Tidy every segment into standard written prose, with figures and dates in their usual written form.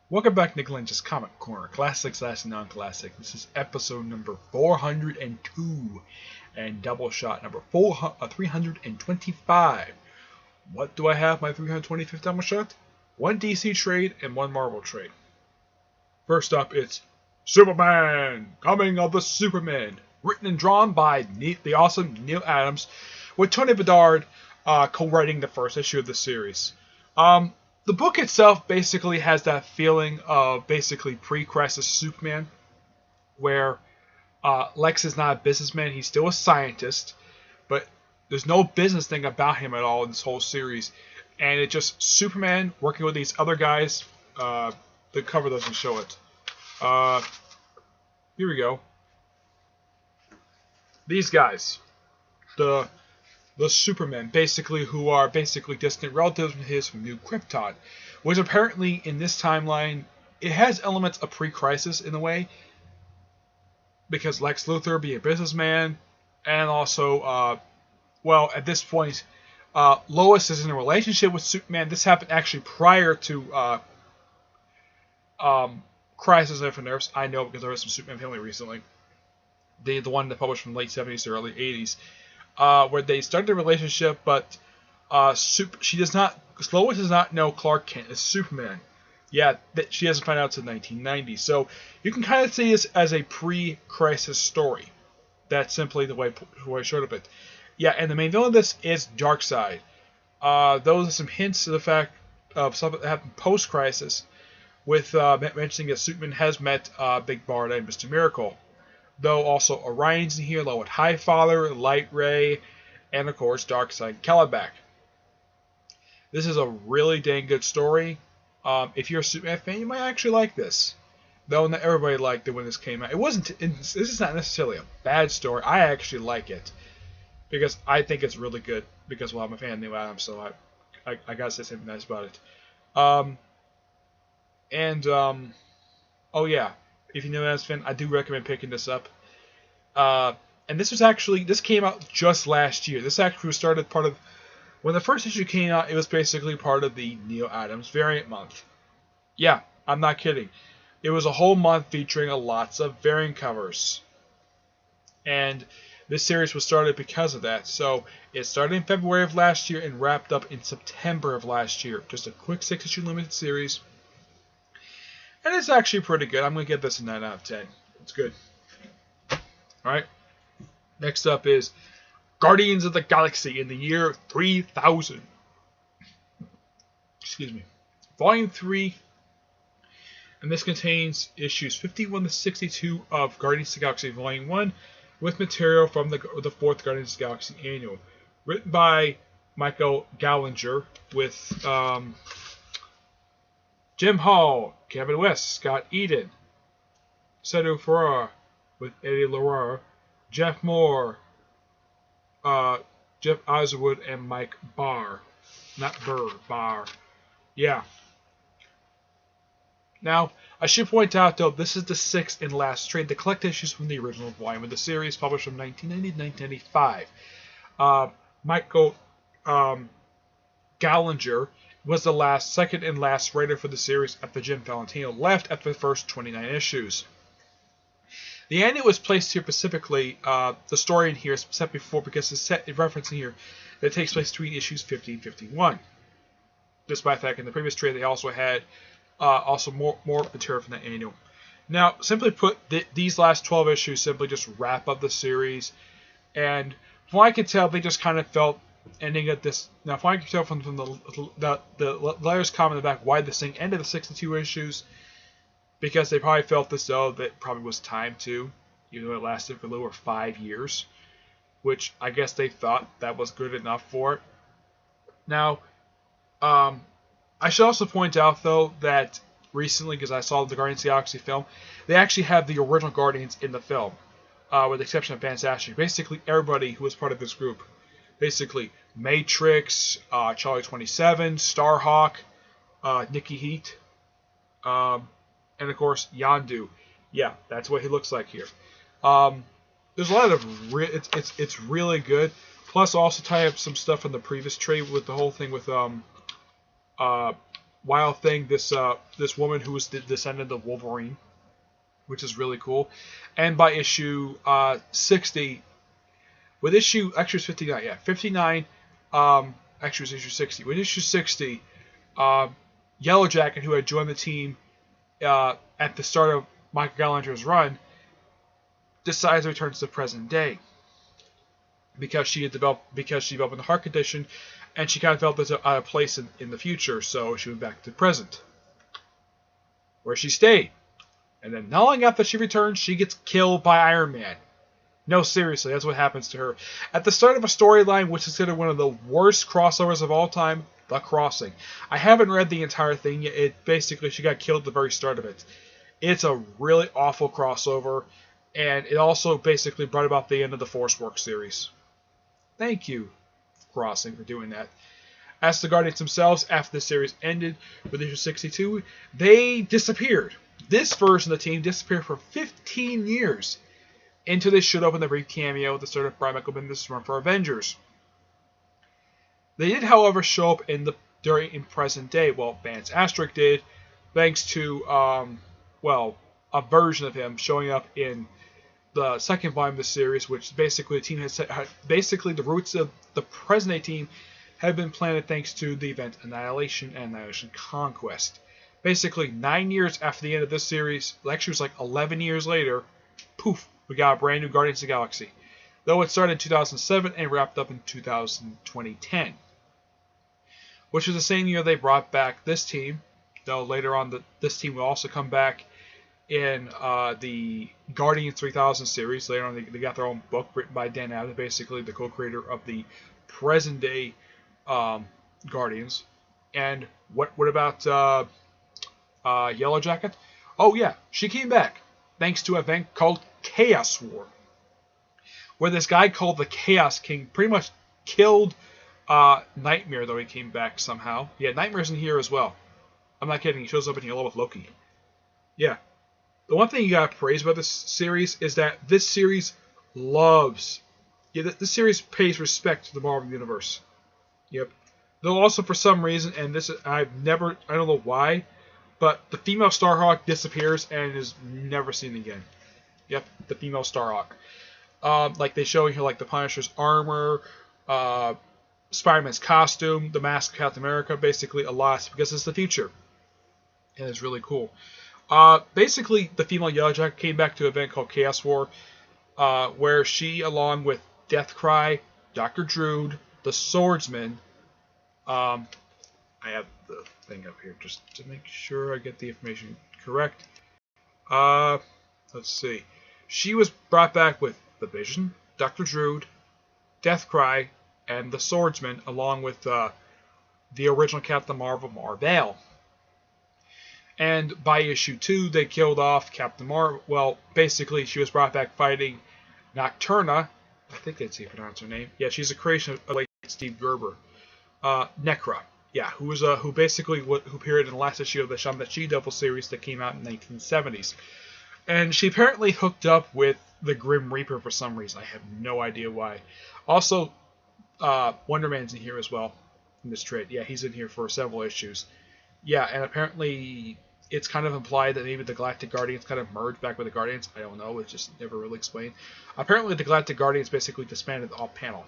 Welcome back to Lenz's Comic Corner, classic slash non-classic. This is episode number 402 and Doubleshot number 325. What do I have my 325th Doubleshot? One DC trade and one Marvel trade. First up, it's Superman, Coming of the Supermen, written and drawn by the awesome Neil Adams, with Tony Bedard co-writing the first issue of the series. The book itself basically has that feeling of basically pre-crisis Superman, where Lex is not a businessman, he's still a scientist, but there's no business thing about him at all in this whole series. And it's just Superman working with these other guys. The cover doesn't show it. Here we go. These guys. The Supermen, basically, who are basically distant relatives of his from New Krypton, which apparently in this timeline, it has elements of pre-crisis in a way, because Lex Luthor being a businessman, and also, well, at this point, Lois is in a relationship with Superman. This happened actually prior to Crisis on Infinite Earths. I know because I read some Superman family recently. The one that published from late 70s to early 80s. Where they started a relationship, but Lois does not know Clark Kent is Superman. Yeah, she hasn't found out until 1990. So you can kind of see this as a pre-crisis story. That's simply the way short of it. Yeah, and the main villain of this is Darkseid. Those are some hints to the fact of something that happened post-crisis, with mentioning that Superman has met Big Barda and Mr. Miracle. Though also Orion's in here, along with Highfather, Light Ray, and of course Darkseid Calabac. This is a really dang good story. If you're a Superman fan, you might actually like this. Though not everybody liked it when this came out. This is not necessarily a bad story. I actually like it because I think it's really good. Because well, I'm a fan of Neil Adams, so I gotta say something nice about it. Oh yeah. If you know Adams fan, I do recommend picking this up. And this came out just last year. This actually started part of, when the first issue came out, it was basically part of the Neil Adams variant month. Yeah, I'm not kidding. It was a whole month featuring lots of variant covers. And this series was started because of that. So it started in February of last year and wrapped up in September of last year. Just a quick 6-issue limited series. And it's actually pretty good. I'm going to give this a 9 out of 10. It's good. Alright. Next up is Guardians of the Galaxy in the year 3000. Excuse me. Volume 3. And this contains issues 51 to 62 of Guardians of the Galaxy Volume 1 with material from the 4th Guardians of the Galaxy Annual. Written by Michael Gallinger with Jim Hall, Kevin West, Scott Eden, Sedu Farrar with Eddie Laura, Jeff Moore, Jeff Oswood, and Mike Barr. Not Burr, Barr. Yeah. Now, I should point out, though, this is the 6th and last trade. The collect issues from the original volume of the series, published from 1990 to 1995. Michael Gallinger was the second and last writer for the series after Jim Valentino left after the first 29 issues. The annual was placed here specifically, the story in here is set before because it's set referencing here that it takes place between issues 50 and 51. Despite the fact in the previous trade they also had more material from the annual. Now, simply put, these last 12 issues simply just wrap up the series, and from what I can tell, they just kind of felt ending at this. Now, if I can tell from the letters comment in the back why this thing ended the 62 issues, because they probably felt as though that probably was time to, even though it lasted for a little over 5 years, which I guess they thought that was good enough for it. Now, I should also point out though that recently, because I saw the Guardians of the Galaxy film, they actually have the original Guardians in the film, with the exception of Fantastic. Basically, everybody who was part of this group. Basically, Matrix, Charlie 27, Starhawk, Nikki Heat, and of course Yondu. Yeah, that's what he looks like here. There's a lot of it's really good. Plus, also tie up some stuff from the previous trade with the whole thing with Wild Thing, this woman who was the descendant of Wolverine, which is really cool. And by issue 60, with issue, actually it was 59, yeah, 59, actually it was issue 60. With issue 60, Yellow Jacket, who had joined the team at the start of Michael Gallanter's run, decides to return to the present day because she developed a heart condition, and she kind of felt there's a place in the future, so she went back to the present, where she stayed. And then not long after she returns, she gets killed by Iron Man. No, seriously, that's what happens to her. At the start of a storyline which is considered one of the worst crossovers of all time, The Crossing. I haven't read the entire thing yet. Basically, she got killed at the very start of it. It's a really awful crossover, and it also basically brought about the end of the Force Works series. Thank you, Crossing, for doing that. As the Guardians themselves, after the series ended with issue 62, they disappeared. This version of the team disappeared for 15 years until they showed up in the brief cameo at the start of Brian Michael Bendis' run for Avengers. They did, however, show up in present day. Well, Vance Astruc did, thanks to a version of him showing up in the second volume of the series, which basically the team has basically the roots of the present day team had been planted thanks to the event Annihilation and Annihilation Conquest. Basically, 9 years after the end of this series, actually it was like 11 years later, poof, we got a brand new Guardians of the Galaxy. Though it started in 2007 and wrapped up in 2010. Which is the same year they brought back this team. Though later on, this team will also come back in the Guardians 3000 series. Later on, they got their own book written by Dan Abnett, basically the co-creator of the present-day Guardians. And what about Yellow Jacket? Oh yeah, she came back thanks to an event called Chaos War, where this guy called the Chaos King pretty much killed Nightmare, though he came back somehow. Yeah, Nightmare's in here as well. I'm not kidding, he shows up in here along with Loki. Yeah. The one thing you gotta praise about this series is that this series this series pays respect to the Marvel Universe. Yep. Though also for some reason, and this I don't know why, but the female Starhawk disappears and is never seen again. Yep, the female Starhawk. Like they show here, like the Punisher's armor, Spider-Man's costume, the mask of Captain America, basically a lot, because it's the future. And it's really cool. Basically, the female Yellow Jacket came back to an event called Chaos War, where she, along with Deathcry, Dr. Druid, the Swordsman, I have the thing up here just to make sure I get the information correct. Let's see. She was brought back with the Vision, Dr. Druid, Deathcry, and the Swordsman, along with the original Captain Marvel, Mar-Vell. And by issue 2, they killed off Captain Marvel. Well, basically, she was brought back fighting Nocturna. I think that's how you pronounce her name. Yeah, she's a creation of late Steve Gerber. Necra. Yeah, who appeared in the last issue of the Shaman She-Devil series that came out in the 1970s. And she apparently hooked up with the Grim Reaper for some reason. I have no idea why. Also, Wonder Man's in here as well in this trade. Yeah, he's in here for several issues. Yeah, and apparently it's kind of implied that maybe the Galactic Guardians kind of merged back with the Guardians. I don't know. It's just never really explained. Apparently the Galactic Guardians basically disbanded off panel.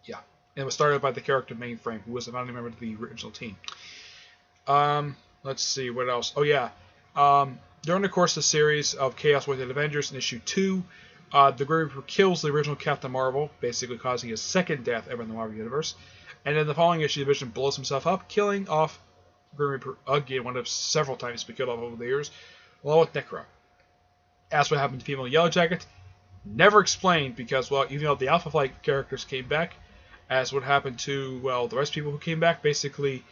Yeah. And it was started by the character Mainframe, who was a founding member of the original team. Let's see, what else? Oh, yeah. During the course of the series of Chaos War: The Avengers in issue 2, the Grim Reaper kills the original Captain Marvel, basically causing his second death ever in the Marvel Universe. And in the following issue, the Vision blows himself up, killing off Grim Reaper again, one of several times been killed off over the years, along with Necra. As what happened to female Yellow Jacket, never explained because, well, even though the Alpha Flight characters came back, as what happened to, well, the rest of the people who came back, basically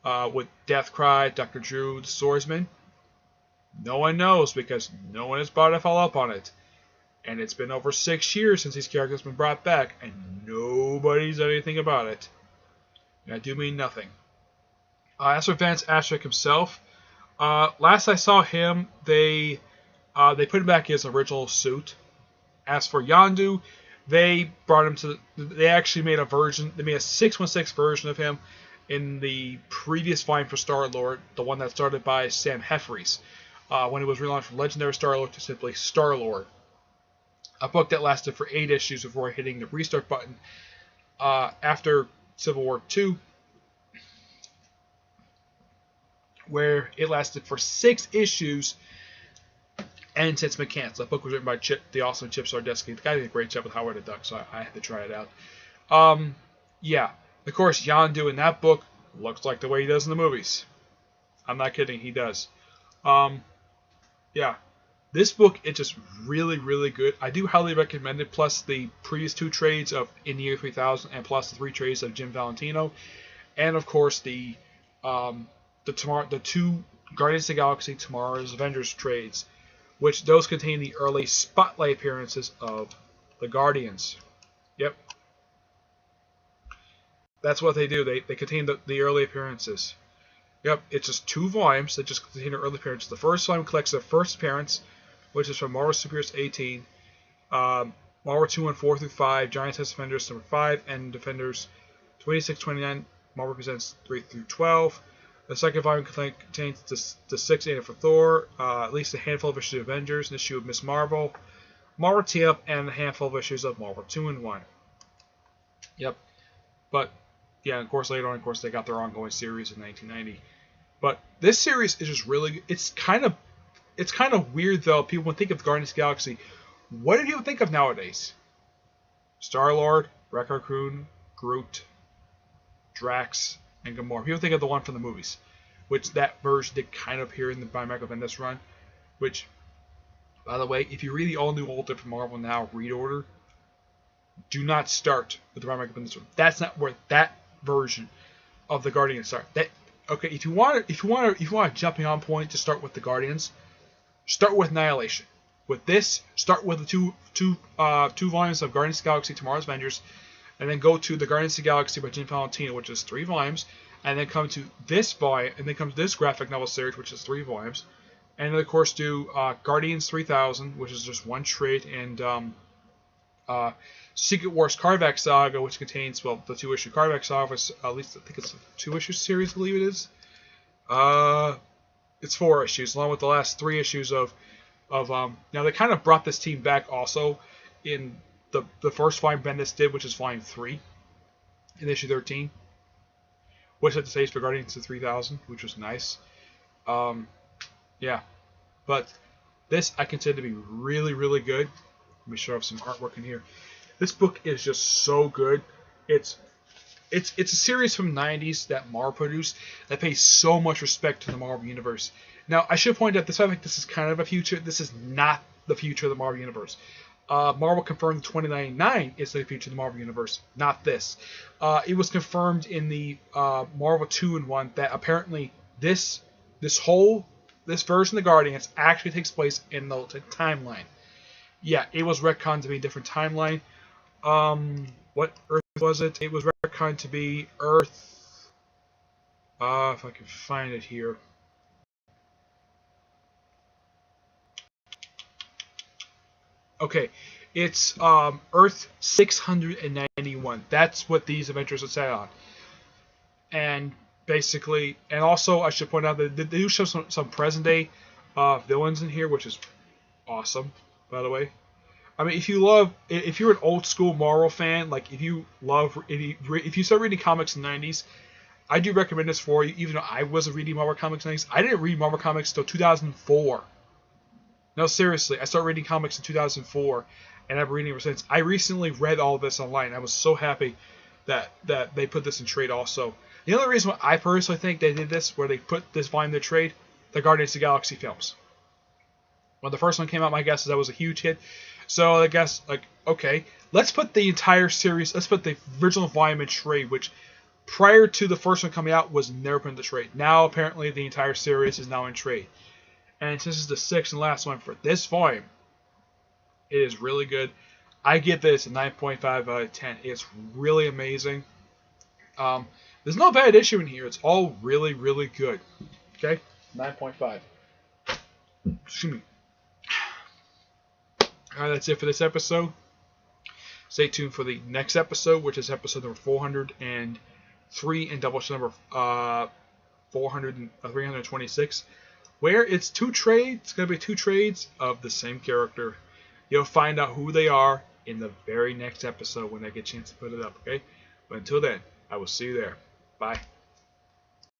with Deathcry, Dr. Druid, Swordsman, no one knows because no one has bothered to follow up on it. And it's been over 6 years since these characters have been brought back, and nobody's done anything about it. And I do mean nothing. As for Vance Astruc himself, last I saw him, they put him back in his original suit. As for Yondu, they brought him to. They actually made a version. They made a 616 version of him in the previous volume for Star-Lord, the one that started by Sam Humphries, when it was relaunched from Legendary Star-Lord to simply Star-Lord. A book that lasted for 8 issues before hitting the restart button after Civil War II, where it lasted for 6 issues and since been canceled. That book was written by the awesome Chip Zdarsky. The guy did a great job with Howard the Duck, so I had to try it out. Yeah. Of course, Yondu in that book looks like the way he does in the movies. I'm not kidding, he does. Yeah. This book is just really, really good. I do highly recommend it, plus the previous 2 trades of In the Year 3000 and plus the 3 trades of Jim Valentino. And, of course, the 2 Guardians of the Galaxy Tomorrow's Avengers trades, which those contain the early spotlight appearances of the Guardians. Yep. That's what they do. They contain the early appearances. Yep, it's just 2 volumes that just contain the early appearances. The first volume collects their first appearance, which is from Marvel Superheroes 18, Marvel 2 and 4 through 5, Giant Size Defenders number 5, and Defenders 26-29. Marvel presents 3 through 12. The second volume contains the 6 annual for Thor, at least a handful of issues of Avengers, an issue of Miss Marvel, Marvel Team-Up, and a handful of issues of Marvel 2 and 1. Yep. But yeah, of course, later on, of course, they got their ongoing series in 1990. But this series is just really, it's kind of weird though. People would think of Guardians of the Galaxy. What do people think of nowadays? Star-Lord, Raccoon, Groot, Drax, and Gamora. People think of the one from the movies, which that version did kind of appear in the by Michael Bendis run. Which, by the way, if you read the all-new All Different Marvel Now read order, do not start with the by Michael Bendis run. That's not where that version of the Guardians start. Okay, if you want a jumping on point to start with the Guardians, start with Annihilation. With this, start with the two volumes of Guardians of the Galaxy Tomorrow's Avengers, and then go to the Guardians of the Galaxy by Jim Valentino, which is 3 volumes, and then come to this volume, and then come to this graphic novel series, which is 3 volumes, and then of course do Guardians 3000, which is just 1 trade, and Secret Wars Karvak Saga, which contains, the 2-issue Karvak Saga, at least I think it's a 2-issue series, I believe it is. It's 4 issues, along with the last 3 issues of now they kind of brought this team back also in the first volume Bendis did, which is volume 3 in issue 13, which had the stage for Guardians of 3000, which was nice. Yeah, but this I consider to be really, really good. Let me show off some artwork in here. This book is just so good. It's a series from the 90s that Marvel produced that pays so much respect to the Marvel Universe. Now, I should point out this. I think this is kind of a future. This is not the future of the Marvel Universe. Marvel confirmed 2099 is the future of the Marvel Universe, not this. It was confirmed in the Marvel 2 and 1 that apparently this version of the Guardians actually takes place in the timeline. Yeah, it was retconned to be a different timeline. What Earth was it? It was retconned to be Earth. If I can find it here. Okay, it's Earth 691. That's what these adventures are set on. And basically, and also I should point out that they do show some present day villains in here, which is awesome, by the way. I mean, if you're an old school Marvel fan, like if you start reading comics in the 90s, I do recommend this for you. Even though I wasn't reading Marvel comics in the 90s, I didn't read Marvel comics until 2004. No, seriously, I started reading comics in 2004, and I've been reading ever since. I recently read all of this online. I was so happy that they put this in trade also. The only reason why I personally think they did this, where they put this volume in trade, the Guardians of the Galaxy films. When the first one came out, my guess is that was a huge hit. So I guess, okay, let's put the entire series, let's put the original volume in trade, which prior to the first one coming out was never put in the trade. Now, apparently, the entire series is now in trade. And since this is the 6th and last one for this volume, it is really good. I give this a 9.5 out of 10. It's really amazing. There's no bad issue in here. It's all really, really good. Okay? 9.5. Excuse me. Alright, that's it for this episode. Stay tuned for the next episode, which is episode number 400 and 3 in Doubleshot number 326, where it's two trades. It's going to be two trades of the same character. You'll find out who they are in the very next episode when I get a chance to put it up, okay? But until then, I will see you there. Bye.